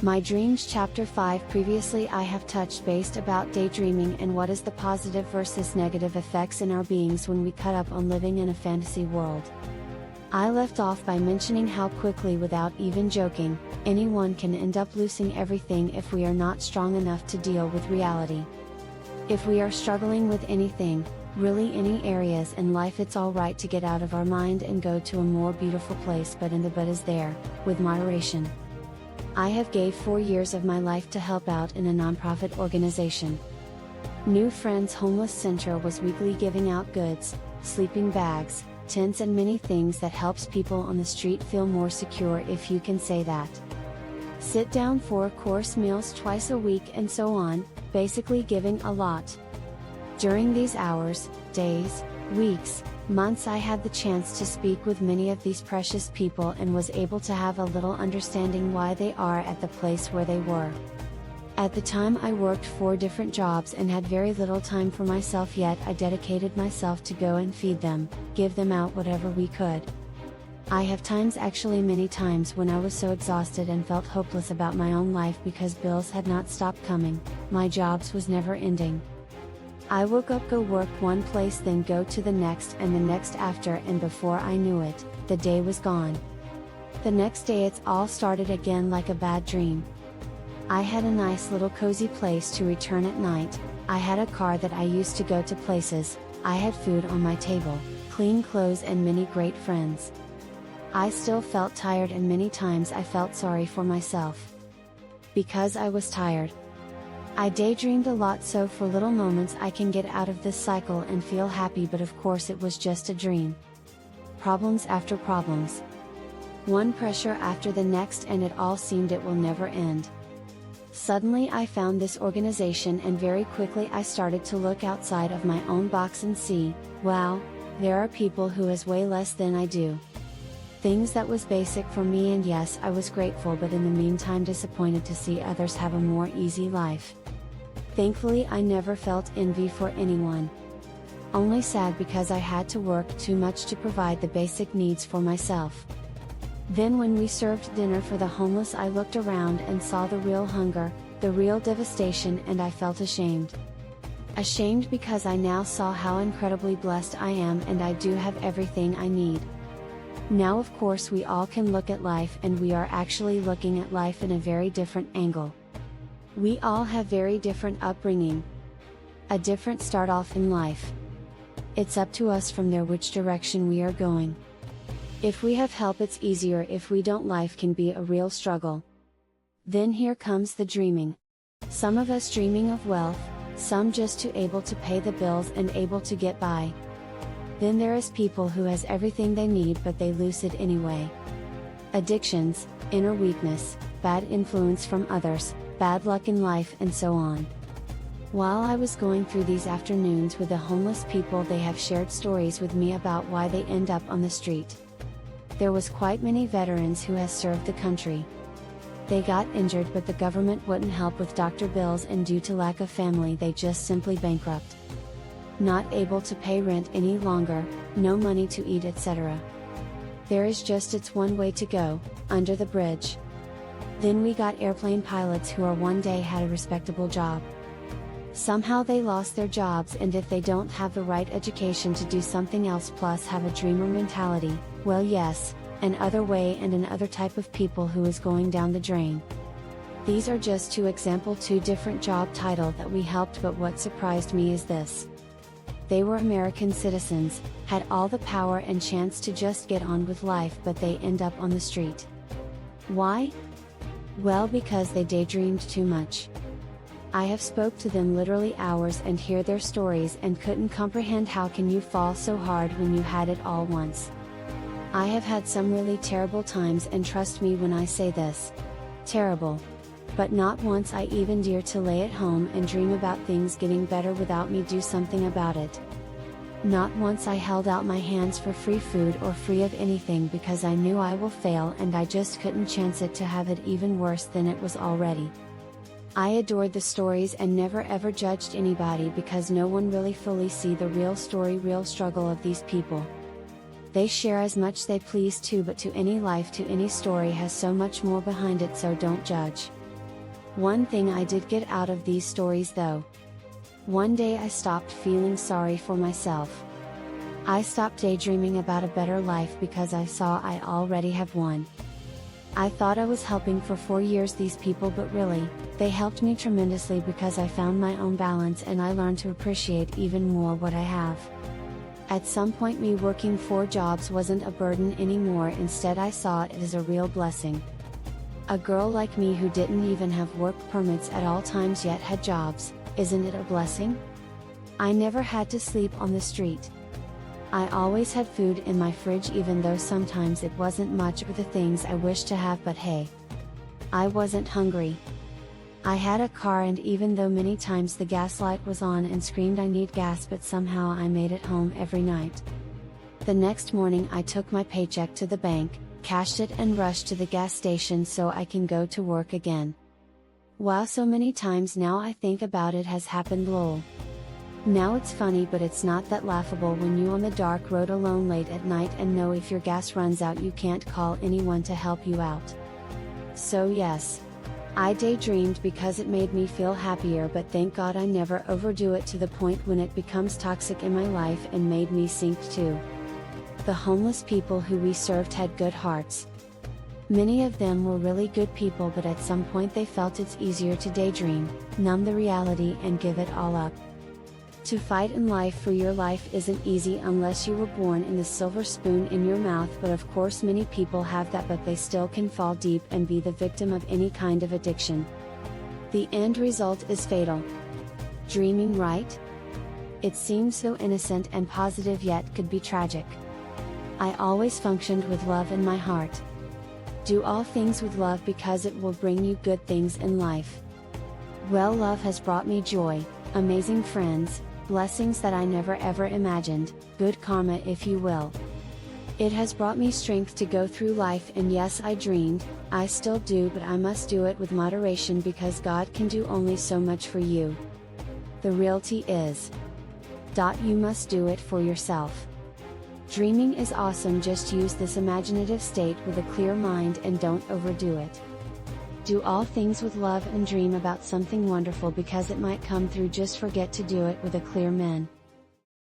My Dreams Chapter 5. Previously I have touched based about daydreaming and what is the positive versus negative effects in our beings when we cut up on living in a fantasy world. I left off by mentioning how quickly, without even joking, anyone can end up losing everything if we are not strong enough to deal with reality. If we are struggling with anything, really any areas in life, it's alright to get out of our mind and go to a more beautiful place, but is there, with moderation. I have gave 4 years of my life to help out in a nonprofit organization. New Friends Homeless Center was weekly giving out goods, sleeping bags, tents and many things that helps people on the street feel more secure, if you can say that. Sit down 4-course meals twice a week and so on, basically giving a lot. During these hours, days, weeks, months, I had the chance to speak with many of these precious people and was able to have a little understanding why they are at the place where they were. At the time I worked 4 different jobs and had very little time for myself, yet I dedicated myself to go and feed them, give them out whatever we could. I have times, actually many times, when I was so exhausted and felt hopeless about my own life because bills had not stopped coming, my jobs was never ending. I woke up, go work one place, then go to the next and the next after, and before I knew it, the day was gone. The next day it's all started again like a bad dream. I had a nice little cozy place to return at night, I had a car that I used to go to places, I had food on my table, clean clothes and many great friends. I still felt tired and many times I felt sorry for myself. Because I was tired. I daydreamed a lot, so for little moments I can get out of this cycle and feel happy, but of course it was just a dream. Problems after problems. One pressure after the next, and it all seemed it will never end. Suddenly I found this organization and very quickly I started to look outside of my own box and see, wow, there are people who has way less than I do. Things that was basic for me, and yes, I was grateful, but in the meantime disappointed to see others have a more easy life. Thankfully I never felt envy for anyone. Only sad because I had to work too much to provide the basic needs for myself. Then when we served dinner for the homeless, I looked around and saw the real hunger, the real devastation, and I felt ashamed. Ashamed because I now saw how incredibly blessed I am and I do have everything I need. Now of course we all can look at life, and we are actually looking at life in a very different angle. We all have very different upbringing. A different start off in life. It's up to us from there which direction we are going. If we have help it's easier, if we don't life can be a real struggle. Then here comes the dreaming. Some of us dreaming of wealth, some just to able to pay the bills and able to get by. Then there is people who has everything they need but they lose it anyway. Addictions, inner weakness, bad influence from others, bad luck in life and so on. While I was going through these afternoons with the homeless people, they have shared stories with me about why they end up on the street. There was quite many veterans who has served the country. They got injured but the government wouldn't help with doctor bills, and due to lack of family they just simply bankrupt. Not able to pay rent any longer, no money to eat, etc. There is just it's one way to go, under the bridge. Then we got airplane pilots who are one day had a respectable job. Somehow they lost their jobs, and if they don't have the right education to do something else plus have a dreamer mentality, well yes, another way and another type of people who is going down the drain. These are just 2 different job title that we helped, but what surprised me is this. They were American citizens, had all the power and chance to just get on with life, but they end up on the street. Why? Well, because they daydreamed too much. I have spoke to them literally hours and hear their stories and couldn't comprehend how can you fall so hard when you had it all once. I have had some really terrible times, and trust me when I say this. Terrible. But not once I even dare to lay at home and dream about things getting better without me do something about it. Not once I held out my hands for free food or free of anything because I knew I will fail and I just couldn't chance it to have it even worse than it was already. I adored the stories and never ever judged anybody because no one really fully see the real story, real struggle of these people. They share as much they please too, but to any life, to any story has so much more behind it, so don't judge. One thing I did get out of these stories though. One day I stopped feeling sorry for myself. I stopped daydreaming about a better life because I saw I already have one. I thought I was helping for 4 years these people, but really, they helped me tremendously because I found my own balance and I learned to appreciate even more what I have. At some point, me working 4 jobs wasn't a burden anymore, instead I saw it as a real blessing. A girl like me who didn't even have work permits at all times yet had jobs, isn't it a blessing? I never had to sleep on the street. I always had food in my fridge, even though sometimes it wasn't much of the things I wished to have, but hey, I wasn't hungry. I had a car, and even though many times the gas light was on and screamed I need gas, but somehow I made it home every night. The next morning I took my paycheck to the bank, cashed it and rushed to the gas station so I can go to work again. Wow, so many times now I think about it has happened, lol. Now it's funny, but it's not that laughable when you on the dark road alone late at night and know if your gas runs out you can't call anyone to help you out. So yes, I daydreamed because it made me feel happier, but thank God I never overdo it to the point when it becomes toxic in my life and made me sink too. The homeless people who we served had good hearts. Many of them were really good people, but at some point they felt it's easier to daydream, numb the reality and give it all up. To fight in life for your life isn't easy unless you were born in the silver spoon in your mouth, but of course many people have that, but they still can fall deep and be the victim of any kind of addiction. The end result is fatal. Dreaming, right? It seems so innocent and positive, yet could be tragic. I always functioned with love in my heart. Do all things with love because it will bring you good things in life. Well, love has brought me joy, amazing friends, blessings that I never ever imagined, good karma if you will. It has brought me strength to go through life, and yes, I dreamed, I still do, but I must do it with moderation because God can do only so much for you. The reality is, you must do it for yourself. Dreaming is awesome, just use this imaginative state with a clear mind and don't overdo it. Do all things with love and dream about something wonderful because it might come through, just forget to do it with a clear mind.